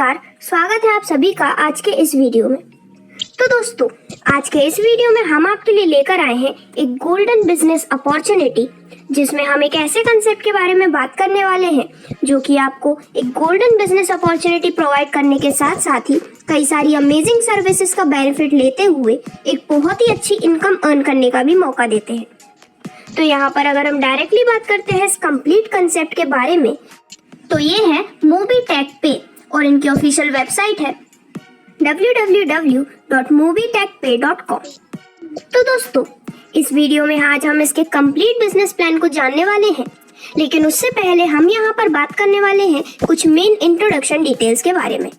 नमस्कार, स्वागत है आप सभी का आज के इस वीडियो में। तो दोस्तों, आज के इस वीडियो में हम आपके लिए लेकर आए हैं एक गोल्डन बिजनेस अपॉर्चुनिटी, जिसमें हम एक ऐसे कंसेप्ट के बारे में बात करने वाले हैं जो कि आपको एक गोल्डन बिजनेस अपॉर्चुनिटी प्रोवाइड करने के साथ साथ ही कई सारी अमेजिंग सर्विसेज का बेनिफिट लेते हुए एक बहुत ही अच्छी इनकम अर्न करने का भी मौका देते हैं। तो यहाँ पर अगर हम डायरेक्टली बात करते हैं इस कंप्लीट कंसेप्ट के बारे में, तो ये है MobiTechPay और इनकी ऑफिशियल वेबसाइट है www.mobitechpay.com। तो दोस्तों, इस वीडियो में आज हम इसके कंप्लीट बिजनेस प्लान को जानने वाले हैं, लेकिन उससे पहले हम यहाँ पर बात करने वाले हैं कुछ मेन इंट्रोडक्शन डिटेल्स के बारे में।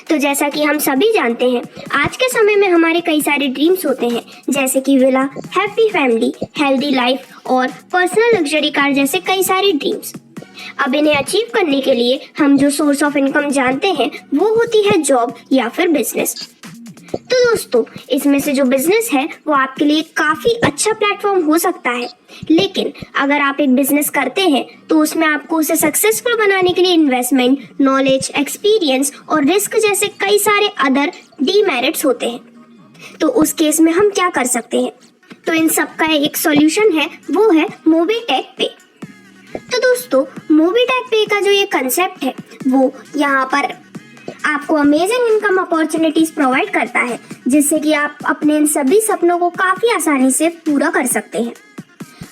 तो जैसा कि हम सभी जानते हैं, आज के समय में हमारे कई सारे ड्रीम्स होते हैं, जैसे कि villa, happy family, healthy life और पर्सनल लग्जरी कार जैसे कई सारे ड्रीम्स। अब इन्हें अचीव करने के लिए हम जो सोर्स ऑफ इनकम जानते हैं वो होती है जॉब या फिर बिजनेस। तो दोस्तों, इसमें से जो बिजनेस है वो आपके लिए काफी अच्छा प्लेटफॉर्म हो सकता है, लेकिन अगर आप एक बिजनेस करते हैं तो उसमें आपको उसे सक्सेसफुल बनाने के लिए इन्वेस्टमेंट, नॉलेज, एक्सपीरियंस और रिस्क जैसे कई सारे अदर डीमेरिट्स होते हैं। तो उस केस में हम क्या कर सकते हैं? तो इन सब का एक सॉल्यूशन है, वो है MobiTechPay। तो दोस्तों, MobiTechPay का जो ये कंसेप्ट है वो यहाँ पर आपको अमेजिंग इनकम अपॉर्चुनिटीज प्रोवाइड करता है, जिससे कि आप अपने इन सभी सपनों को काफी आसानी से पूरा कर सकते हैं।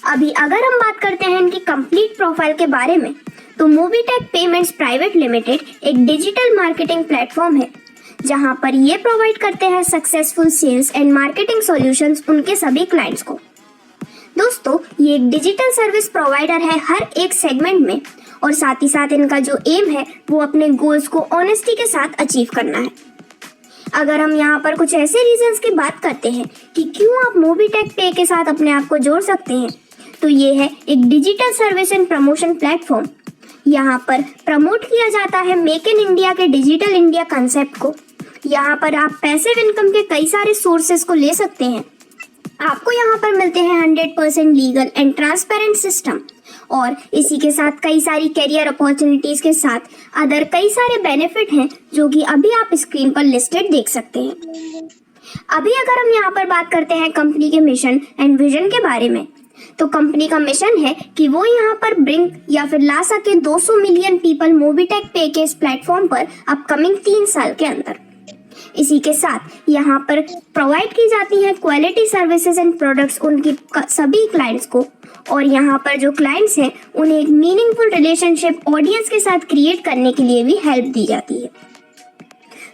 अभी अगर हम बात करते हैं इनकी कंप्लीट प्रोफाइल के बारे में, तो MobiTech पेमेंट्स प्राइवेट लिमिटेड एक डिजिटल मार्केटिंग प्लेटफॉर्म है, जहां पर ये प्रोवाइड करते हैं successful sales and marketing solutions उनके सभी क्लाइंट्स को। दोस्तों, ये एक डिजिटल सर्विस प्रोवाइडर है हर एक सेगमेंट में, और साथ ही साथ इनका जो एम है वो अपने गोल्स को ऑनेस्टी के साथ अचीव करना है। अगर हम यहाँ पर कुछ ऐसे रीजंस की बात करते हैं कि क्यों आप MobiTechPay के साथ अपने आप को जोड़ सकते हैं, तो ये है एक digital service and promotion platform. यहाँ पर प्रमोट किया जाता है मेक इन इंडिया के डिजिटल इंडिया कंसेप्ट को। यहाँ पर आप पैसिव इनकम के कई सारे सोर्सेस को ले सकते हैं। आपको यहाँ पर मिलते हैं 100% लीगल एंड ट्रांसपेरेंट सिस्टम, और इसी के साथ कई सारी करियर अपॉर्चुनिटीज के साथ अदर कई सारे बेनिफिट हैं जो कि अभी आप स्क्रीन पर लिस्टेड देख सकते हैं। अभी अगर हम यहाँ पर बात करते हैं कंपनी के मिशन एंड विजन के बारे में, तो कंपनी का मिशन है कि वो यहाँ पर ब्रिंग या फिर ला सके 200 मिलियन पीपल MobiTechPay के इस प्लेटफॉर्म पर अपकमिंग 3 साल के अंदर। इसी के साथ यहाँ पर प्रोवाइड की जाती है क्वालिटी सर्विसेज एंड प्रोडक्ट्स उनकी सभी क्लाइंट्स को, और यहाँ पर जो क्लाइंट्स हैं उन्हें एक मीनिंगफुल रिलेशनशिप ऑडियंस के साथ क्रिएट करने के लिए भी हेल्प दी जाती है।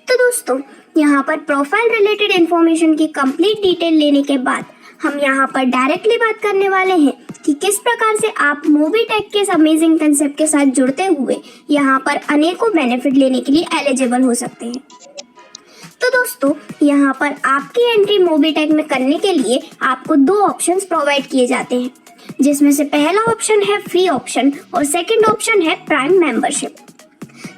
तो दोस्तों, यहाँ पर प्रोफाइल रिलेटेड इंफॉर्मेशन की कंप्लीट डिटेल लेने के बाद हम यहाँ पर डायरेक्टली बात करने वाले हैं कि किस प्रकार से आप MobiTech के इस अमेजिंग कंसेप्ट के साथ जुड़ते हुए यहाँ पर अनेकों बेनिफिट लेने के लिए एलिजिबल हो सकते हैं। तो दोस्तों, यहाँ पर आपकी एंट्री MobiTech में करने के लिए आपको 2 ऑप्शंस प्रोवाइड किए जाते हैं, जिसमें से पहला ऑप्शन है फ्री ऑप्शन और सेकंड ऑप्शन है प्राइम मेंबरशिप।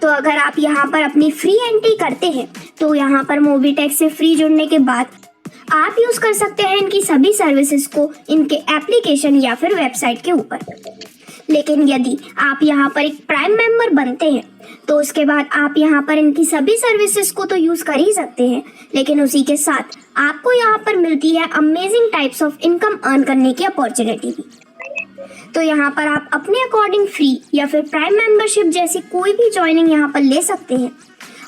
तो अगर आप यहाँ पर अपनी फ्री एंट्री करते हैं, तो यहाँ पर MobiTech से फ्री जुड़ने के बाद आप यूज कर सकते हैं इनकी सभी सर्विसेज को इनके एप्लीकेशन या फिर वेबसाइट के ऊपर। लेकिन यदि आप यहाँ पर एक प्राइम मेंबर बनते हैं, तो उसके बाद आप यहाँ पर इनकी सभी सर्विसेज को तो यूज कर ही सकते हैं, लेकिन उसी के साथ आपको यहाँ पर मिलती है amazing types of income earn करने की अपॉर्चुनिटी भी। तो यहाँ पर आप अपने अकॉर्डिंग फ्री या फिर प्राइम मेंबरशिप जैसी कोई भी ज्वाइनिंग यहाँ पर ले सकते हैं।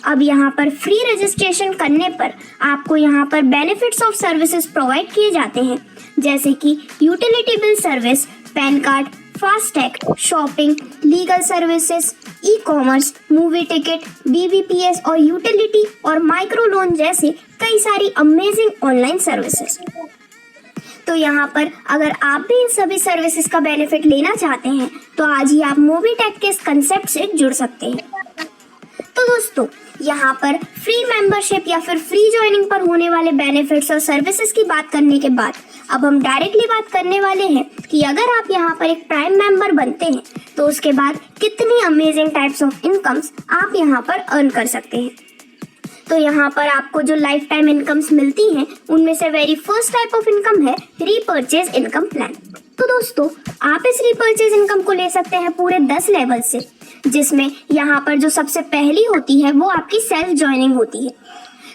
अब यहाँ पर फ्री रजिस्ट्रेशन करने पर आपको यहाँ पर बेनिफिट्स ऑफ सर्विसेज प्रोवाइड किए जाते हैं, जैसे कि utility bill service, PAN card, FASTag, shopping, legal services, e-commerce, movie ticket, BBPS और यूटिलिटी और माइक्रो लोन जैसे कई सारी अमेजिंग ऑनलाइन सर्विसेज। तो यहाँ पर अगर आप भी इन सभी सर्विसेज का बेनिफिट लेना चाहते हैं, तो आज ही आप MobiTech के इस कंसेप्ट से जुड़ सकते हैं। तो दोस्तों, यहाँ पर फ्री मेंबरशिप या फिर फ्री ज्वाइनिंग पर होने वाले बेनिफिट्स और सर्विसेज की बात करने के बाद अब हम डायरेक्टली बात करने वाले हैं कि अगर आप यहाँ पर एक प्राइम मेंबर बनते हैं, तो उसके बाद कितनी अमेजिंग टाइप्स ऑफ इनकम्स आप यहाँ पर अर्न कर सकते हैं। तो यहाँ पर आपको जो लाइफ टाइम इनकम्स मिलती हैं, उनमें से very first type of income है रीपर्चेज इनकम प्लान। तो दोस्तों, आप इस रीपर्चेज इनकम को ले सकते हैं पूरे 10 लेवल से, जिसमें यहाँ पर जो सबसे पहली होती है वो आपकी सेल्फ ज्वाइनिंग होती है।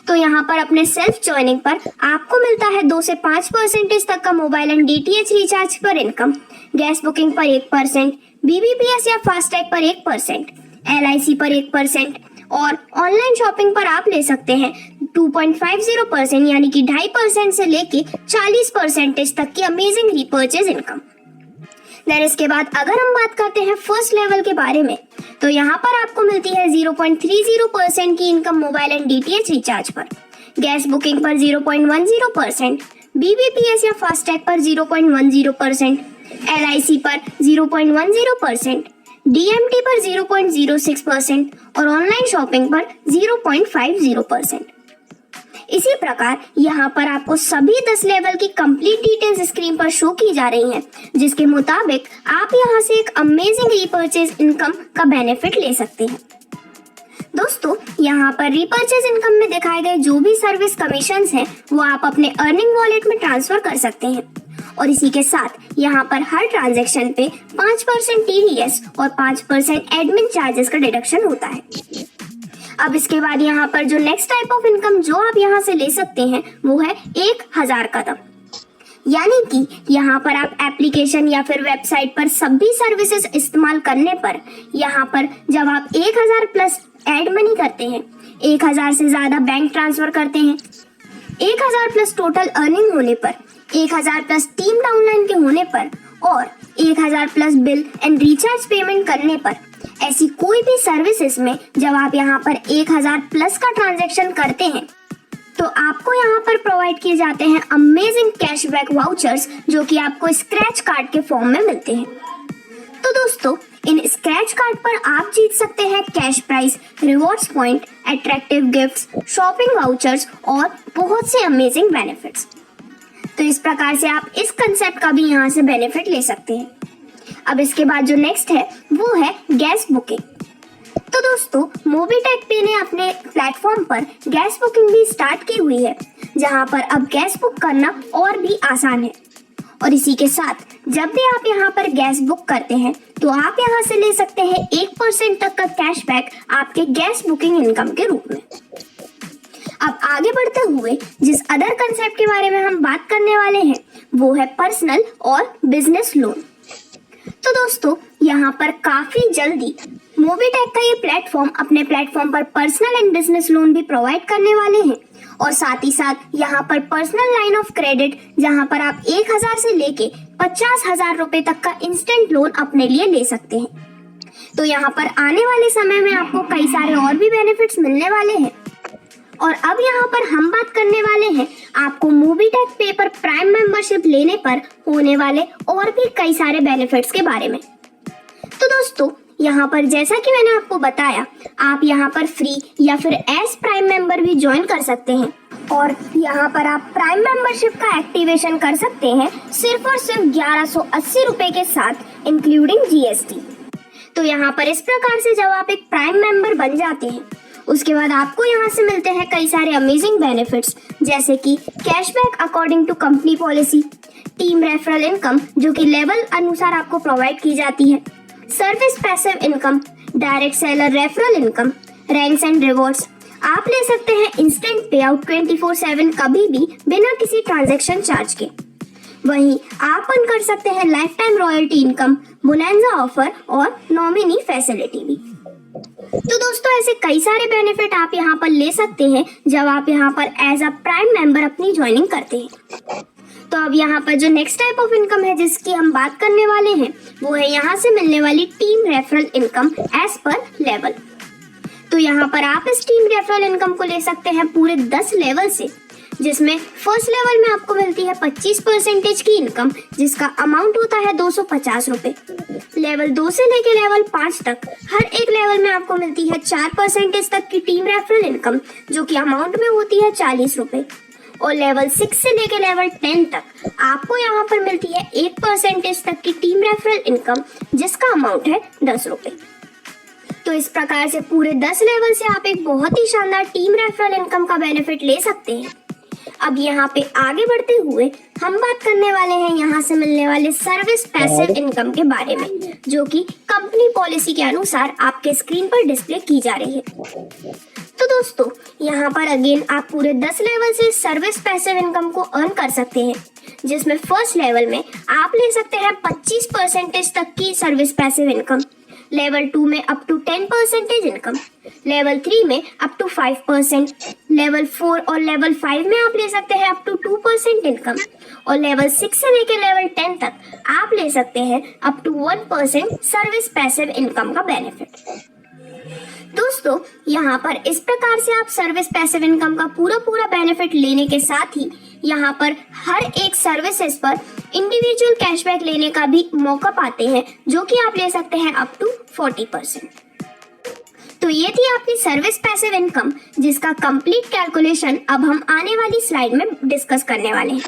तो यहाँ पर अपने सेल्फ ज्वाइनिंग पर आपको मिलता है 2 से 5% तक का मोबाइल एंड DTH रिचार्ज पर इनकम, गैस बुकिंग पर 1%, BBPS या फास्टैग पर 1%, LIC पर 1% और ऑनलाइन शॉपिंग पर आप ले सकते हैं 2.50% यानी कि 2.5% से लेके 40% तक की अमेजिंग रीपर्चेज इनकम। देन इसके बाद अगर हम बात करते हैं फर्स्ट लेवल के बारे में, तो यहाँ पर आपको मिलती है 0.30% की income mobile and DTH recharge पर, गैस बुकिंग पर 0.10%, BBPS या फास्टैग पर 0.10%, LIC पर 0.10%, DMT पर 0.06% और ऑनलाइन शॉपिंग पर 0.50%। इसी प्रकार यहाँ पर आपको सभी 10 लेवल की कंप्लीट डिटेल्स स्क्रीन पर शो की जा रही हैं, जिसके मुताबिक आप यहाँ से एक अमेजिंग रीपर्चेज इनकम का बेनिफिट ले सकते हैं। दोस्तों, यहाँ पर रीपर्चेज इनकम में दिखाए गए जो भी सर्विस कमीशंस हैं वो आप अपने अर्निंग वॉलेट में ट्रांसफर कर सकते हैं और इसी के साथ यहाँ पर हर ट्रांजैक्शन पे 5% TDS और 5% एडमिन चार्जेस का डिडक्शन होता है। अब इसके बाद यहाँ पर जो नेक्स्ट टाइप ऑफ इनकम जो आप यहाँ से ले सकते हैं वो है 1000 कदम, यानी कि यहाँ पर आप एप्लीकेशन या फिर वेबसाइट पर सभी सर्विसेज इस्तेमाल करने पर यहाँ पर जब आप 1000 प्लस एड मनी करते हैं, 1000 से ज्यादा बैंक ट्रांसफर करते हैं, 1000 प्लस टोटल अर्निंग होने पर, 1000 प्लस टीम डाउनलाइन के होने पर और 1000 plus bill and recharge payment करने पर, ऐसी कोई भी सर्विसेज में जब आप यहाँ पर 1000 प्लस का ट्रांजैक्शन करते हैं तो आपको यहाँ पर प्रोवाइड किए जाते हैं अमेजिंग कैशबैक वाउचर्स जो कि आपको स्क्रैच कार्ड के फॉर्म में मिलते हैं। तो दोस्तों, इन स्क्रैच कार्ड पर आप जीत सकते हैं cash price, rewards point, attractive gifts, shopping vouchers और बहुत से अमेजिंग बेनिफिट्स। तो इस प्रकार से आप इस कंसेप्ट का भी यहाँ से बेनिफिट ले सकते हैं। अब इसके बाद जो नेक्स्ट है वो है गैस बुकिंग। तो दोस्तों, मोबीटेक पे ने अपने प्लेटफॉर्म पर गैस बुकिंग भी स्टार्ट की हुई है, जहां पर अब गैस बुक करना और भी आसान है और इसी के साथ जब भी आप यहाँ पर गैस बुक करते हैं तो आप यहाँ से ले सकते हैं 1% तक का कैशबैक आपके गैस बुकिंग इनकम के रूप में। अब आगे बढ़ते हुए जिस अदर कंसेप्ट के बारे में हम बात करने वाले हैं वो है पर्सनल और बिजनेस लोन। तो दोस्तों, यहाँ पर काफी जल्दी मोबीटेक का ये प्लेटफॉर्म अपने प्लेटफॉर्म पर पर्सनल एंड बिजनेस लोन भी प्रोवाइड करने वाले हैं और साथ ही साथ यहाँ पर पर्सनल लाइन ऑफ क्रेडिट जहाँ पर आप 1000 से लेके 50,000 रुपए तक का इंस्टेंट लोन अपने लिए ले सकते हैं। तो यहाँ पर आने वाले समय में आपको कई सारे और भी बेनिफिट्स मिलने वाले हैं और अब यहाँ पर हम बात करने वाले हैं आपको मोबीटेक पे पर प्राइम मेंबरशिप लेने पर होने वाले और भी कई सारे बेनिफिट्स के बारे में। तो दोस्तों, यहाँ पर जैसा कि मैंने आपको बताया, आप यहाँ पर फ्री या फिर एज प्राइम मेंबर भी ज्वाइन कर सकते हैं और यहाँ पर आप प्राइम मेंबरशिप का एक्टिवेशन कर सकते हैं सिर्फ और सिर्फ 1180 रुपए के साथ इंक्लूडिंग GST। तो यहाँ पर इस प्रकार से जब आप एक प्राइम मेंबर बन जाते हैं उसके बाद आपको यहाँ से मिलते हैं कई सारे अमेजिंग बेनिफिट्स, जैसे कि cashback according to company policy, team referral income जो कि लेवल अनुसार आपको प्रोवाइड की जाती है, service passive income, direct seller referral income, ranks and rewards. आप ले सकते हैं इंस्टेंट पे आउट 24/7 कभी भी बिना किसी ट्रांजैक्शन चार्ज के। वहीं आप अर्न कर सकते हैं lifetime royalty income, bonanza offer और नॉमिनी फैसिलिटी भी। तो दोस्तों, ऐसे कई सारे बेनिफिट आप यहाँ पर ले सकते हैं जब आप यहाँ पर एज अ प्राइम मेंबर अपनी ज्वाइनिंग करते हैं। तो अब यहाँ पर जो नेक्स्ट टाइप ऑफ इनकम है जिसकी हम बात करने वाले हैं वो है यहाँ से मिलने वाली team referral income as per level. तो यहाँ पर आप इस टीम रेफरल इनकम को ले सकते हैं पूरे 10 लेवल से, जिसमें फर्स्ट लेवल में आपको मिलती है 25% की इनकम जिसका अमाउंट होता है 250 रुपए। लेवल 2 से लेके लेवल 5 तक हर एक लेवल में आपको मिलती है 4% तक की टीम रेफरल इनकम जो कि अमाउंट में होती है 40 रुपए और लेवल 6 से लेके लेवल 10 तक आपको यहाँ पर मिलती है 1% तक की टीम रेफरल इनकम जिसका अमाउंट है 10 रुपए। तो इस प्रकार से पूरे 10 लेवल से आप एक बहुत ही शानदार टीम रेफरल इनकम का बेनिफिट ले सकते हैं। अब यहाँ पे आगे बढ़ते हुए हम बात करने वाले हैं यहाँ से मिलने वाले सर्विस पैसिव इनकम के बारे में, जो कि कंपनी पॉलिसी के अनुसार आपके स्क्रीन पर डिस्प्ले की जा रही है। तो दोस्तों, यहाँ पर अगेन आप पूरे 10 लेवल से सर्विस पैसिव इनकम को अर्न कर सकते हैं, जिसमें फर्स्ट लेवल में आप ले सकते हैं 25% तक की सर्विस पैसिव इनकम, लेवल 2 में अप टू 10% इनकम, लेवल 3 में अप टू 5%, लेवल 4 और लेवल 5 में आप ले सकते हैं अप टू 2% इनकम, और लेवल 6 से लेकर लेवल 10 तक आप ले सकते हैं up to 1% service passive income का बेनिफिट। दोस्तों, यहाँ पर इस प्रकार से आप सर्विस पैसिव इनकम का पूरा बेनिफिट लेने के साथ ही यहाँ पर हर एक सर्विसेज पर इंडिविजुअल कैशबैक लेने का भी मौका पाते हैं, जो कि आप ले सकते हैं अप टू 40%। तो ये थी आपकी सर्विस पैसिव इनकम, जिसका कंप्लीट कैलकुलेशन अब हम आने वाली स्लाइड में डिस्कस करने वाले हैं।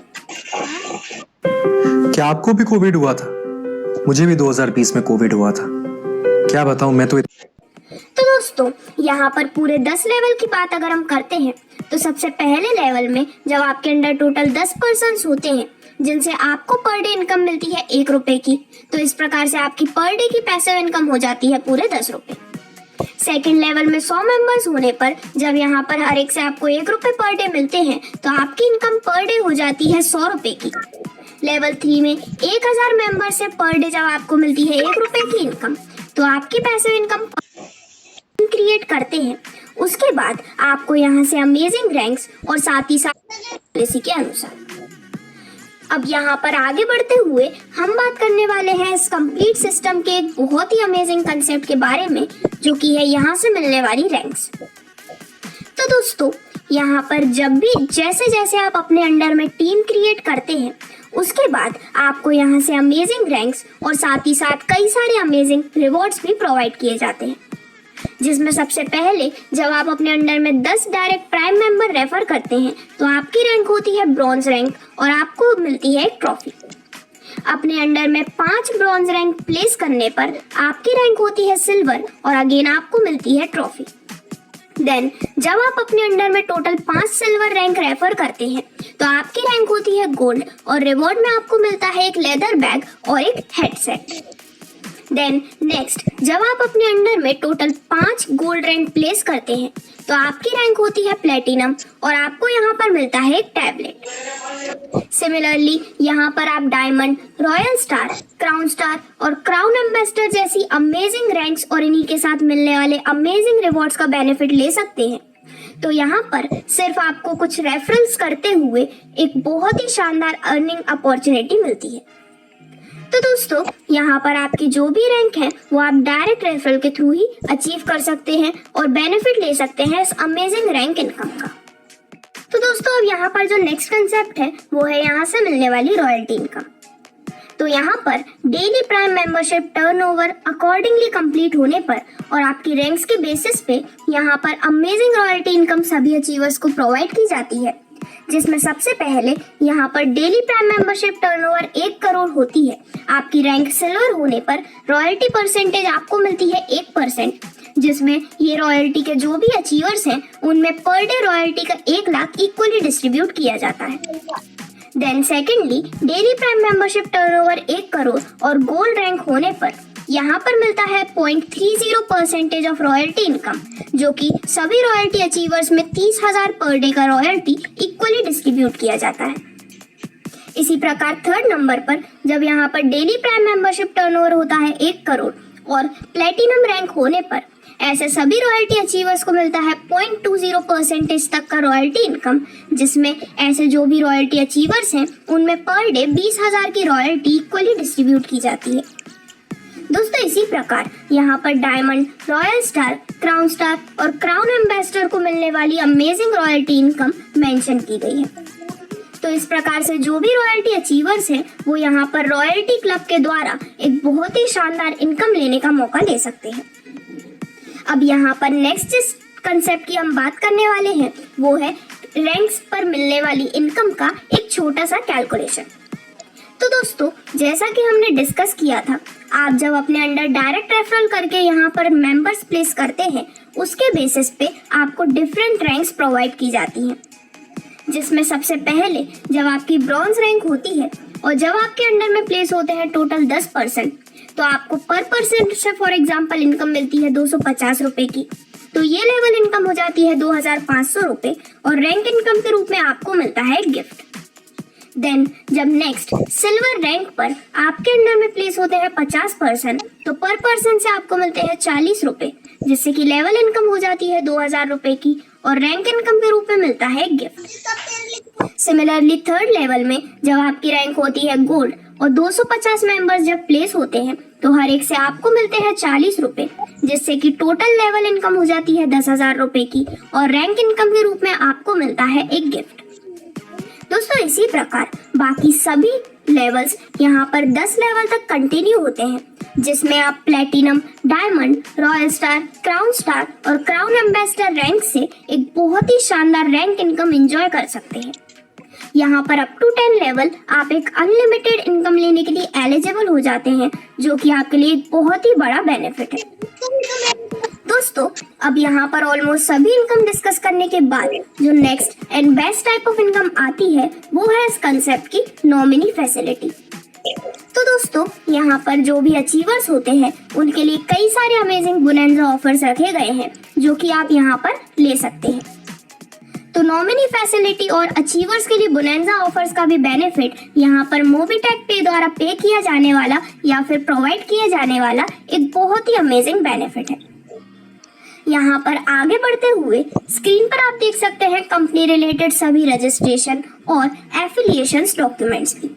क्या आपको भी कोविड हुआ था? मुझे भी 2020 में कोविड हुआ था। क्या बताऊं, मैं तो दोस्तों, यहाँ पर पूरे 10 लेवल की बात अगर हम करते हैं तो सबसे पहले लेवल में जब आपके अंडर टोटल 10 पर्सन होते हैं जिनसे आपको पर डे इनकम मिलती है 1 रुपए की, तो इस प्रकार से आपकी पर डे की पैसिव इनकम हो जाती है पूरे 10 रुपए। सेकेंड लेवल में 100 मेंबर्स होने पर जब यहाँ पर हर एक से आपको 1 रुपए पर डे मिलते हैं तो आपकी इनकम पर डे हो जाती है 100 रुपए की। लेवल 3 में 1000 मेंबर से पर डे जब आपको मिलती है 1 रुपए की इनकम, तो आपकी पैसिव इनकम क्रिएट करते हैं। उसके बाद आपको यहाँ से अमेजिंग रैंक्स और साथ ही साथ पॉलिसी के अनुसार। अब यहाँ पर आगे बढ़ते हुए हम बात करने वाले हैं इस कंप्लीट सिस्टम के एक बहुत ही अमेजिंग कंसेप्ट के बारे में, जो कि है यहाँ से मिलने वाली रैंक्स। तो दोस्तों, यहाँ पर जब भी जैसे जैसे आप अपने अंडर में टीम क्रिएट करते हैं, उसके बाद आपको यहाँ से अमेजिंग रैंक्स और साथ ही साथ कई सारे अमेजिंग रिवॉर्ड्स भी प्रोवाइड किए जाते हैं, जिसमें सबसे पहले जब आप अपने अंडर में 10 डायरेक्ट प्राइम मेंबर रेफर करते हैं तो आपकी रैंक होती है ब्रॉन्ज रैंक और आपको मिलती है एक ट्रॉफी। अपने अंडर में 5 ब्रॉन्ज रैंक प्लेस करने पर आपकी रैंक होती है सिल्वर और अगेन आपको मिलती है ट्रॉफी। देन जब आप अपने अंडर में टोटल 5 सिल्वर रैंक रेफर करते हैं तो आपकी रैंक होती है गोल्ड और रिवॉर्ड में आपको मिलता है एक लेदर बैग और एक हेडसेट। देन नेक्स्ट, जब आप अपने अंडर में टोटल 5 गोल्ड रैंक प्लेस करते हैं तो आपकी रैंक होती है प्लेटिनम और आपको यहाँ पर मिलता है एक टैबलेट। सिमिलरली यहाँ पर आप diamond, royal star, crown star और क्राउन एम्बेसडर जैसी अमेजिंग रैंक्स और इन्हीं के साथ मिलने वाले अमेजिंग रिवॉर्ड्स का बेनिफिट ले सकते हैं। तो यहाँ पर सिर्फ आपको कुछ रेफरल्स करते हुए एक बहुत ही शानदार अर्निंग अपॉर्चुनिटी मिलती है। तो दोस्तों, यहाँ पर आपकी जो भी रैंक है वो आप डायरेक्ट रेफरल के थ्रू ही अचीव कर सकते हैं और बेनिफिट ले सकते हैं इस अमेजिंग रैंक इनकम का। तो दोस्तों, अब यहाँ पर जो नेक्स्ट कंसेप्ट है वो है यहाँ से मिलने वाली रॉयल्टी इनकम। तो यहाँ पर daily prime membership turnover accordingly complete होने पर और आपकी रैंक्स के बेसिस पे यहाँ पर अमेजिंग रॉयल्टी इनकम सभी अचीवर्स को प्रोवाइड की जाती है, जिसमें सबसे पहले यहाँ पर daily prime membership turnover 1 crore होती है। आपकी रैंक सिल्वर होने पर रॉयल्टी परसेंटेज आपको मिलती है 1%, जिसमें ये रॉयल्टी के जो भी अचीवर्स हैं उनमें पर डे रॉयल्टी का 1 लाख इक्वली डिस्ट्रीब्यूट किया जाता है। Then secondly, daily prime membership turnover 1 crore और गोल्ड रैंक होने पर यहाँ पर मिलता है 0.30% ऑफ रॉयल्टी इनकम, जो कि सभी रॉयल्टी अचीवर्स में 30,000 पर डे का रॉयल्टी इक्वली डिस्ट्रीब्यूट किया जाता है। इसी प्रकार थर्ड नंबर पर जब यहाँ पर डेली प्राइम मेंबरशिप टर्नओवर होता है 1 करोड़ और प्लेटिनम रैंक होने पर ऐसे सभी रॉयल्टी अचीवर्स को मिलता है 0.20% तक का रॉयल्टी इनकम, जिसमें ऐसे जो भी रॉयल्टी अचीवर्स हैं उनमें पर डे 20,000 की रॉयल्टी इक्वली डिस्ट्रीब्यूट की जाती है। दोस्तों, इसी प्रकार यहाँ पर diamond, royal star, crown star और क्राउन एम्बेसडर को मिलने वाली अमेजिंग रॉयल्टी इनकम मेंशन की गई है। तो इस प्रकार से जो भी रॉयल्टी अचीवर्स हैं वो यहाँ पर रॉयल्टी क्लब के द्वारा एक बहुत ही शानदार इनकम लेने का मौका ले सकते हैं। अब यहाँ पर नेक्स्ट जिस कंसेप्ट की हम बात करने वाले हैं वो है रैंक्स पर मिलने वाली इनकम का एक छोटा सा कैलकुलेशन। तो दोस्तों, जैसा कि हमने डिस्कस किया था, आप जब अपने अंडर डायरेक्ट रेफरल करके यहाँ पर मेंबर्स प्लेस करते हैं उसके बेसिस पे आपको डिफरेंट रैंक्स प्रोवाइड की जाती हैं। जिसमें सबसे पहले जब आपकी ब्रॉन्ज रैंक होती है और जब आपके अंडर में प्लेस होते हैं टोटल 10%, तो आपको पर पर्सन से फॉर एग्जाम्पल इनकम मिलती है 250 रुपए की। तो ये लेवल इनकम हो जाती है 2500 रुपए और रैंक इनकम के रूप में आपको मिलता है गिफ्ट। देन जब नेक्स्ट सिल्वर रैंक पर आपके अंडर में प्लेस होते हैं 50%, तो पर पर्सन से आपको मिलते हैं 40 रुपए, जिससे कि लेवल इनकम हो जाती है 2000 रुपए की और रैंक इनकम के रूप में मिलता है गिफ्ट। सिमिलरली थर्ड लेवल में जब आपकी रैंक होती है गोल्ड और 250 मेंबर्स जब प्लेस होते हैं, तो हर एक से आपको मिलते हैं 40 रुपए, जिससे कि टोटल लेवल इनकम हो जाती है 10,000 रुपए की और रैंक इनकम के रूप में आपको मिलता है एक गिफ्ट। दोस्तों इसी प्रकार बाकी सभी लेवल्स यहाँ पर 10 लेवल तक कंटिन्यू होते हैं, जिसमें आप platinum, diamond, royal star, crown star और क्राउन एम्बेसडर रैंक से एक बहुत ही शानदार रैंक इनकम एंजॉय कर सकते हैं। यहाँ पर अप टू 10 लेवल आप एक अनलिमिटेड इनकम लेने के लिए एलिजिबल हो जाते हैं, जो कि आपके लिए एक बहुत ही बड़ा बेनिफिट है। दोस्तों अब यहाँ पर ऑलमोस्ट सभी इनकम डिस्कस करने के बाद जो next and best type of income आती है वो है इस कंसेप्ट की नॉमिनी फैसिलिटी। तो दोस्तों यहाँ पर जो भी अचीवर्स होते हैं उनके लिए कई सारे अमेजिंग बोनंजा ऑफर्स रखे गए हैं, जो कि आप यहाँ पर ले सकते हैं। तो नॉमिनी फैसिलिटी और अचीवर्स के लिए बोनंजा ऑफर्स का भी बेनिफिट यहाँ पर मोबीटेक पे द्वारा पे किया जाने वाला या फिर प्रोवाइड किया जाने वाला एक बहुत ही अमेजिंग बेनिफिट है। यहाँ पर आगे बढ़ते हुए स्क्रीन पर आप देख सकते हैं कंपनी रिलेटेड सभी रजिस्ट्रेशन और एफिलिएशंस डॉक्यूमेंट्स भी।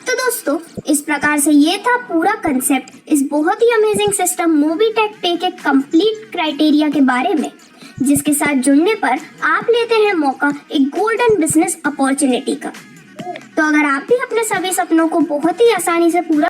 तो दोस्तों इस प्रकार से ये था पूरा कंसेप्ट इस बहुत ही अमेजिंग सिस्टम मोबीटेक पे के कंप्लीट क्राइटेरिया के बारे में, जिसके साथ जुड़ने पर आप लेते हैं मौका एक गोल्डन बिजनेस अपॉर्चुनिटी का। तो अगर आप भी अपने सभी सपनों को बहुत ही आसानी से पूरा